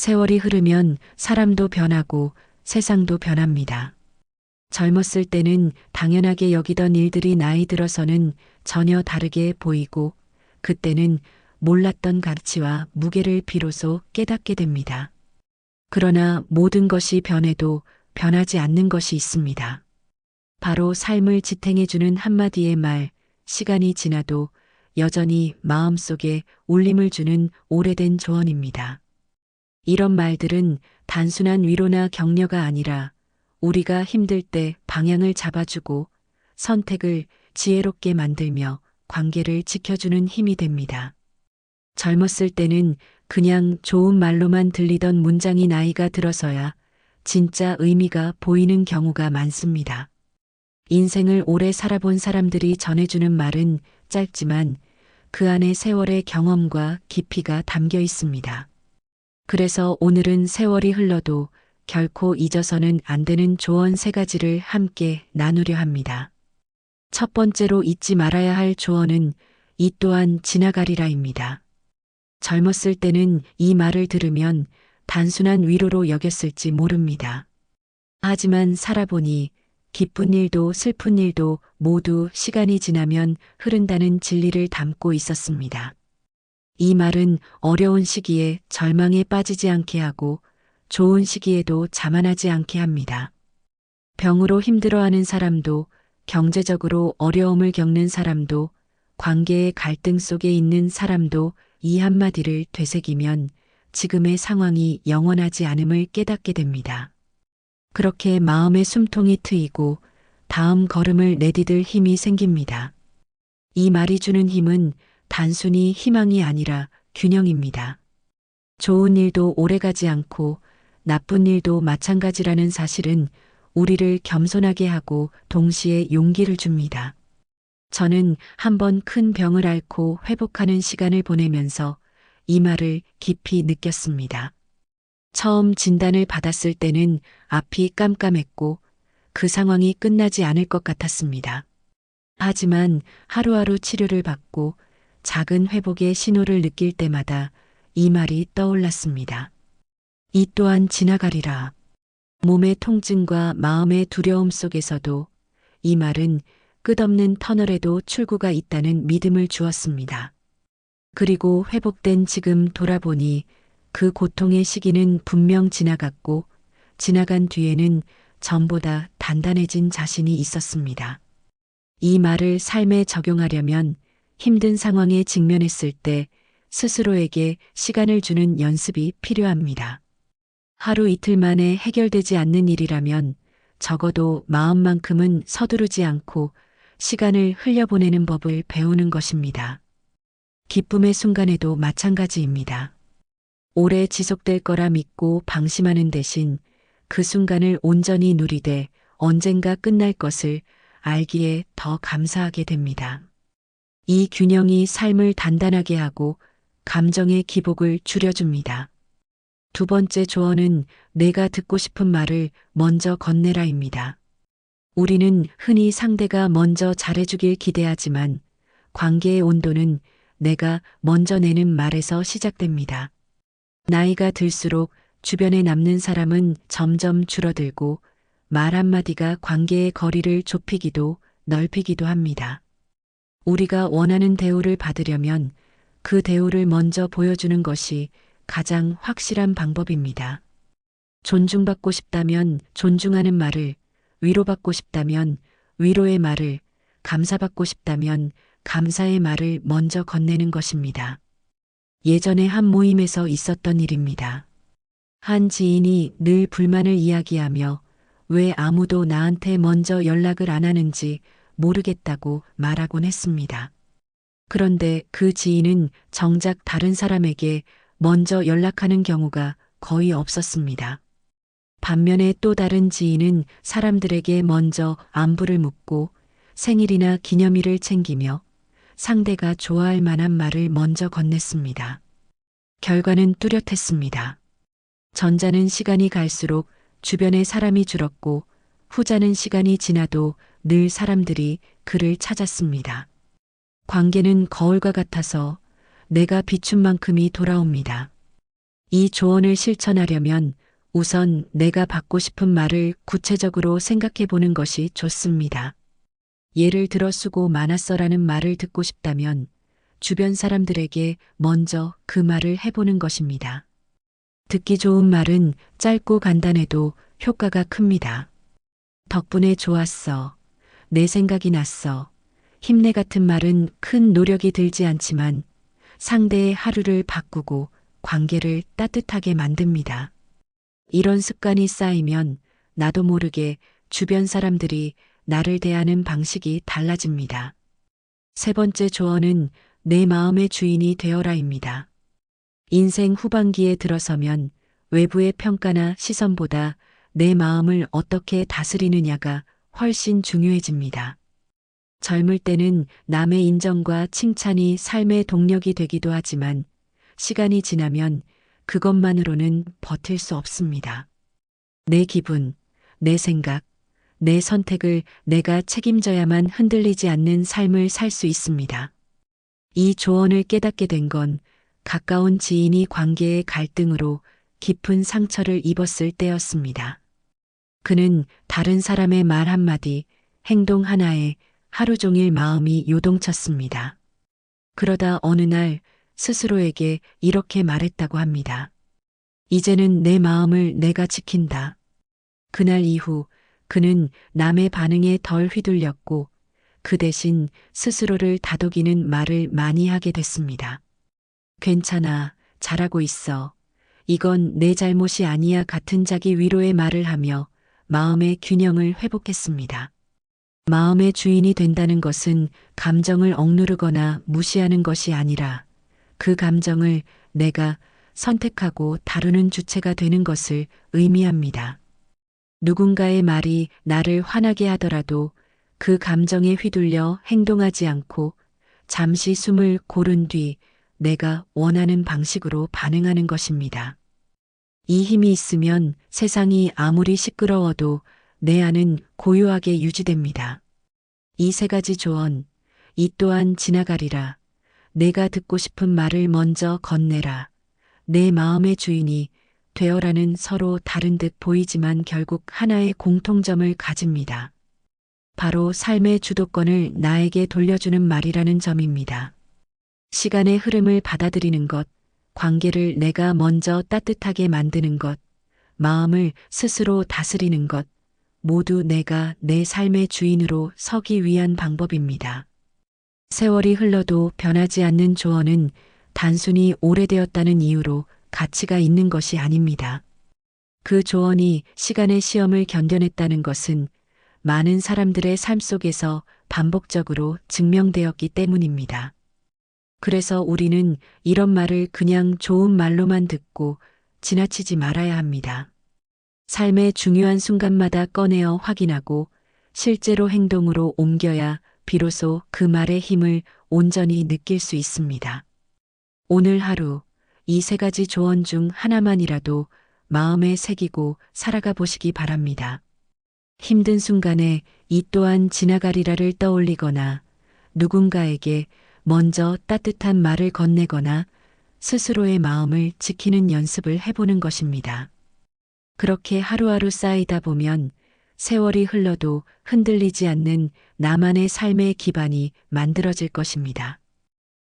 세월이 흐르면 사람도 변하고 세상도 변합니다. 젊었을 때는 당연하게 여기던 일들이 나이 들어서는 전혀 다르게 보이고 그때는 몰랐던 가치와 무게를 비로소 깨닫게 됩니다. 그러나 모든 것이 변해도 변하지 않는 것이 있습니다. 바로 삶을 지탱해주는 한마디의 말, 시간이 지나도 여전히 마음속에 울림을 주는 오래된 조언입니다. 이런 말들은 단순한 위로나 격려가 아니라 우리가 힘들 때 방향을 잡아주고 선택을 지혜롭게 만들며 관계를 지켜주는 힘이 됩니다. 젊었을 때는 그냥 좋은 말로만 들리던 문장이 나이가 들어서야 진짜 의미가 보이는 경우가 많습니다. 인생을 오래 살아본 사람들이 전해주는 말은 짧지만 그 안에 세월의 경험과 깊이가 담겨 있습니다. 그래서 오늘은 세월이 흘러도 결코 잊어서는 안 되는 조언 3가지를 함께 나누려 합니다. 첫 번째로 잊지 말아야 할 조언은 이 또한 지나가리라입니다. 젊었을 때는 이 말을 들으면 단순한 위로로 여겼을지 모릅니다. 하지만 살아보니 기쁜 일도 슬픈 일도 모두 시간이 지나면 흐른다는 진리를 담고 있었습니다. 이 말은 어려운 시기에 절망에 빠지지 않게 하고 좋은 시기에도 자만하지 않게 합니다. 병으로 힘들어하는 사람도 경제적으로 어려움을 겪는 사람도 관계의 갈등 속에 있는 사람도 이 한마디를 되새기면 지금의 상황이 영원하지 않음을 깨닫게 됩니다. 그렇게 마음의 숨통이 트이고 다음 걸음을 내디딜 힘이 생깁니다. 이 말이 주는 힘은 단순히 희망이 아니라 균형입니다. 좋은 일도 오래가지 않고 나쁜 일도 마찬가지라는 사실은 우리를 겸손하게 하고 동시에 용기를 줍니다. 저는 한번 큰 병을 앓고 회복하는 시간을 보내면서 이 말을 깊이 느꼈습니다. 처음 진단을 받았을 때는 앞이 깜깜했고 그 상황이 끝나지 않을 것 같았습니다. 하지만 하루하루 치료를 받고 작은 회복의 신호를 느낄 때마다 이 말이 떠올랐습니다. 이 또한 지나가리라. 몸의 통증과 마음의 두려움 속에서도 이 말은 끝없는 터널에도 출구가 있다는 믿음을 주었습니다. 그리고 회복된 지금 돌아보니 그 고통의 시기는 분명 지나갔고 지나간 뒤에는 전보다 단단해진 자신이 있었습니다. 이 말을 삶에 적용하려면 힘든 상황에 직면했을 때 스스로에게 시간을 주는 연습이 필요합니다. 하루 이틀 만에 해결되지 않는 일이라면 적어도 마음만큼은 서두르지 않고 시간을 흘려보내는 법을 배우는 것입니다. 기쁨의 순간에도 마찬가지입니다. 오래 지속될 거라 믿고 방심하는 대신 그 순간을 온전히 누리되 언젠가 끝날 것을 알기에 더 감사하게 됩니다. 이 균형이 삶을 단단하게 하고 감정의 기복을 줄여줍니다. 두 번째 조언은 내가 듣고 싶은 말을 먼저 건네라입니다. 우리는 흔히 상대가 먼저 잘해주길 기대하지만 관계의 온도는 내가 먼저 내는 말에서 시작됩니다. 나이가 들수록 주변에 남는 사람은 점점 줄어들고 말 한마디가 관계의 거리를 좁히기도 넓히기도 합니다. 우리가 원하는 대우를 받으려면 그 대우를 먼저 보여주는 것이 가장 확실한 방법입니다. 존중받고 싶다면 존중하는 말을, 위로받고 싶다면 위로의 말을, 감사받고 싶다면 감사의 말을 먼저 건네는 것입니다. 예전에 한 모임에서 있었던 일입니다. 한 지인이 늘 불만을 이야기하며 왜 아무도 나한테 먼저 연락을 안 하는지 모르겠다고 말하곤 했습니다. 그런데 그 지인은 정작 다른 사람에게 먼저 연락하는 경우가 거의 없었습니다. 반면에 또 다른 지인은 사람들에게 먼저 안부를 묻고 생일이나 기념일을 챙기며 상대가 좋아할 만한 말을 먼저 건넸습니다. 결과는 뚜렷했습니다. 전자는 시간이 갈수록 주변에 사람이 줄었고 후자는 시간이 지나도 늘 사람들이 그를 찾았습니다. 관계는 거울과 같아서 내가 비춘 만큼이 돌아옵니다. 이 조언을 실천하려면 우선 내가 받고 싶은 말을 구체적으로 생각해 보는 것이 좋습니다. 예를 들어 수고 많았어라는 말을 듣고 싶다면 주변 사람들에게 먼저 그 말을 해보는 것입니다. 듣기 좋은 말은 짧고 간단해도 효과가 큽니다. 덕분에 좋았어. 내 생각이 났어. 힘내 같은 말은 큰 노력이 들지 않지만 상대의 하루를 바꾸고 관계를 따뜻하게 만듭니다. 이런 습관이 쌓이면 나도 모르게 주변 사람들이 나를 대하는 방식이 달라집니다. 세 번째 조언은 내 마음의 주인이 되어라입니다. 인생 후반기에 들어서면 외부의 평가나 시선보다 내 마음을 어떻게 다스리느냐가 훨씬 중요해집니다. 젊을 때는 남의 인정과 칭찬이 삶의 동력이 되기도 하지만 시간이 지나면 그것만으로는 버틸 수 없습니다. 내 기분, 내 생각, 내 선택을 내가 책임져야만 흔들리지 않는 삶을 살 수 있습니다. 이 조언을 깨닫게 된 건 가까운 지인이 관계의 갈등으로 깊은 상처를 입었을 때였습니다. 그는 다른 사람의 말 한마디, 행동 하나에 하루 종일 마음이 요동쳤습니다. 그러다 어느 날 스스로에게 이렇게 말했다고 합니다. 이제는 내 마음을 내가 지킨다. 그날 이후 그는 남의 반응에 덜 휘둘렸고 그 대신 스스로를 다독이는 말을 많이 하게 됐습니다. 괜찮아, 잘하고 있어. 이건 내 잘못이 아니야 같은 자기 위로의 말을 하며 마음의 균형을 회복했습니다. 마음의 주인이 된다는 것은 감정을 억누르거나 무시하는 것이 아니라 그 감정을 내가 선택하고 다루는 주체가 되는 것을 의미합니다. 누군가의 말이 나를 화나게 하더라도 그 감정에 휘둘려 행동하지 않고 잠시 숨을 고른 뒤 내가 원하는 방식으로 반응하는 것입니다. 이 힘이 있으면 세상이 아무리 시끄러워도 내 안은 고요하게 유지됩니다. 이 세 가지 조언, 이 또한 지나가리라. 내가 듣고 싶은 말을 먼저 건네라. 내 마음의 주인이 되어라는 서로 다른 듯 보이지만 결국 하나의 공통점을 가집니다. 바로 삶의 주도권을 나에게 돌려주는 말이라는 점입니다. 시간의 흐름을 받아들이는 것, 관계를 내가 먼저 따뜻하게 만드는 것, 마음을 스스로 다스리는 것, 모두 내가 내 삶의 주인으로 서기 위한 방법입니다. 세월이 흘러도 변하지 않는 조언은 단순히 오래되었다는 이유로 가치가 있는 것이 아닙니다. 그 조언이 시간의 시험을 견뎌냈다는 것은 많은 사람들의 삶 속에서 반복적으로 증명되었기 때문입니다. 그래서 우리는 이런 말을 그냥 좋은 말로만 듣고 지나치지 말아야 합니다. 삶의 중요한 순간마다 꺼내어 확인하고 실제로 행동으로 옮겨야 비로소 그 말의 힘을 온전히 느낄 수 있습니다. 오늘 하루 이 세 가지 조언 중 하나만이라도 마음에 새기고 살아가 보시기 바랍니다. 힘든 순간에 이 또한 지나가리라를 떠올리거나 누군가에게 먼저 따뜻한 말을 건네거나 스스로의 마음을 지키는 연습을 해보는 것입니다. 그렇게 하루하루 쌓이다 보면 세월이 흘러도 흔들리지 않는 나만의 삶의 기반이 만들어질 것입니다.